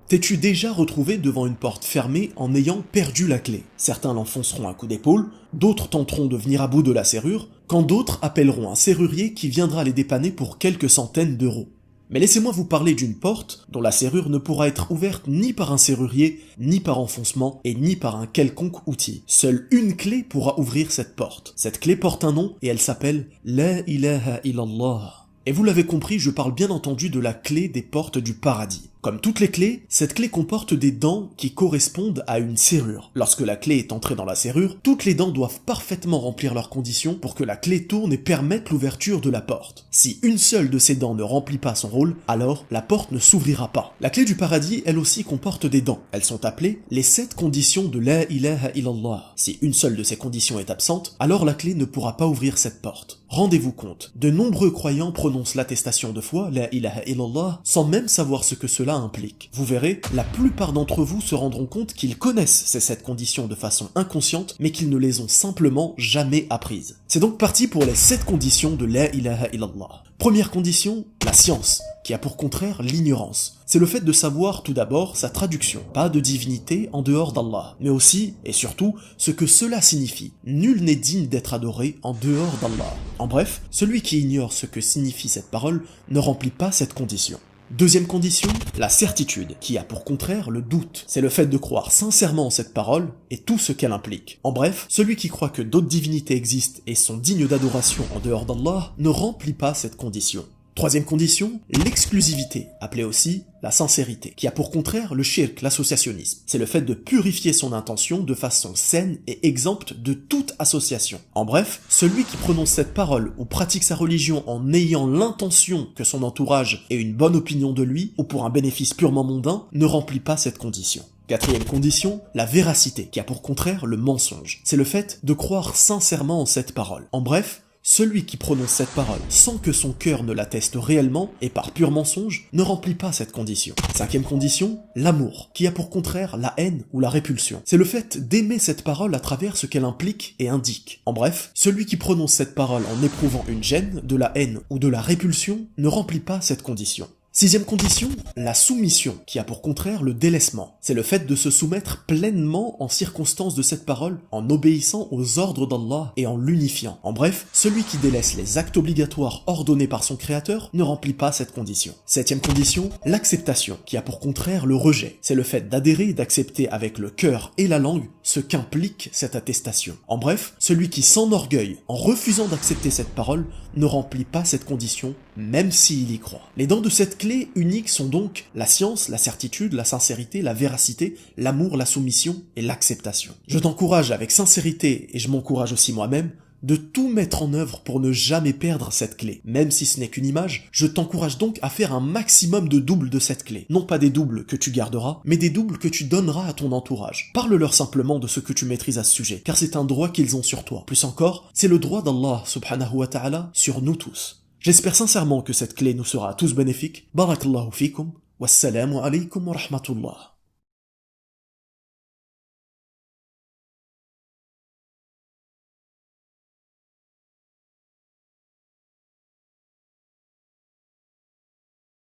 T'es-tu déjà retrouvé devant une porte fermée en ayant perdu la clé? Certains l'enfonceront un coup d'épaule, d'autres tenteront de venir à bout de la serrure, quand d'autres appelleront un serrurier qui viendra les dépanner pour quelques centaines d'euros. Mais laissez-moi vous parler d'une porte dont la serrure ne pourra être ouverte ni par un serrurier, ni par enfoncement, et ni par un quelconque outil. Seule une clé pourra ouvrir cette porte. Cette clé porte un nom et elle s'appelle La ilaha illallah. Et vous l'avez compris, je parle bien entendu de la clé des portes du paradis. Comme toutes les clés, cette clé comporte des dents qui correspondent à une serrure. Lorsque la clé est entrée dans la serrure, toutes les dents doivent parfaitement remplir leurs conditions pour que la clé tourne et permette l'ouverture de la porte. Si une seule de ces dents ne remplit pas son rôle, alors la porte ne s'ouvrira pas. La clé du paradis, elle aussi, comporte des dents. Elles sont appelées les 7 conditions de la ilaha illallah. Si une seule de ces conditions est absente, alors la clé ne pourra pas ouvrir cette porte. Rendez-vous compte, de nombreux croyants prononcent l'attestation de foi, la ilaha illallah, sans même savoir ce que cela implique. Vous verrez, la plupart d'entre vous se rendront compte qu'ils connaissent ces 7 conditions de façon inconsciente, mais qu'ils ne les ont simplement jamais apprises. C'est donc parti pour les 7 conditions de la ilaha illallah. Première condition, la science, qui a pour contraire l'ignorance. C'est le fait de savoir tout d'abord sa traduction, pas de divinité en dehors d'Allah, mais aussi, et surtout, ce que cela signifie. Nul n'est digne d'être adoré en dehors d'Allah. En bref, celui qui ignore ce que signifie cette parole ne remplit pas cette condition. Deuxième condition, la certitude, qui a pour contraire le doute. C'est le fait de croire sincèrement en cette parole et tout ce qu'elle implique. En bref, celui qui croit que d'autres divinités existent et sont dignes d'adoration en dehors d'Allah ne remplit pas cette condition. Troisième condition, l'exclusivité, appelée aussi la sincérité, qui a pour contraire le shirk, l'associationnisme. C'est le fait de purifier son intention de façon saine et exempte de toute association. En bref, celui qui prononce cette parole ou pratique sa religion en ayant l'intention que son entourage ait une bonne opinion de lui, ou pour un bénéfice purement mondain, ne remplit pas cette condition. Quatrième condition, la véracité, qui a pour contraire le mensonge. C'est le fait de croire sincèrement en cette parole. En bref, celui qui prononce cette parole sans que son cœur ne l'atteste réellement et par pur mensonge ne remplit pas cette condition. Cinquième condition, l'amour, qui a pour contraire la haine ou la répulsion. C'est le fait d'aimer cette parole à travers ce qu'elle implique et indique. En bref, celui qui prononce cette parole en éprouvant une gêne, de la haine ou de la répulsion ne remplit pas cette condition. Sixième condition, la soumission, qui a pour contraire le délaissement. C'est le fait de se soumettre pleinement en circonstance de cette parole, en obéissant aux ordres d'Allah et en l'unifiant. En bref, celui qui délaisse les actes obligatoires ordonnés par son créateur ne remplit pas cette condition. Septième condition, l'acceptation, qui a pour contraire le rejet. C'est le fait d'adhérer et d'accepter avec le cœur et la langue ce qu'implique cette attestation. En bref, celui qui s'enorgueille en refusant d'accepter cette parole ne remplit pas cette condition, même s'il y croit. Les dents de cette clé unique sont donc la science, la certitude, la sincérité, la véracité, l'amour, la soumission et l'acceptation. Je t'encourage avec sincérité, et je m'encourage aussi moi-même, de tout mettre en œuvre pour ne jamais perdre cette clé. Même si ce n'est qu'une image, je t'encourage donc à faire un maximum de doubles de cette clé. Non pas des doubles que tu garderas, mais des doubles que tu donneras à ton entourage. Parle-leur simplement de ce que tu maîtrises à ce sujet, car c'est un droit qu'ils ont sur toi. Plus encore, c'est le droit d'Allah subhanahu wa ta'ala sur nous tous. J'espère sincèrement que cette clé nous sera à tous bénéfique. Barakallahu fikum, wassalamu alaykum wa rahmatullah.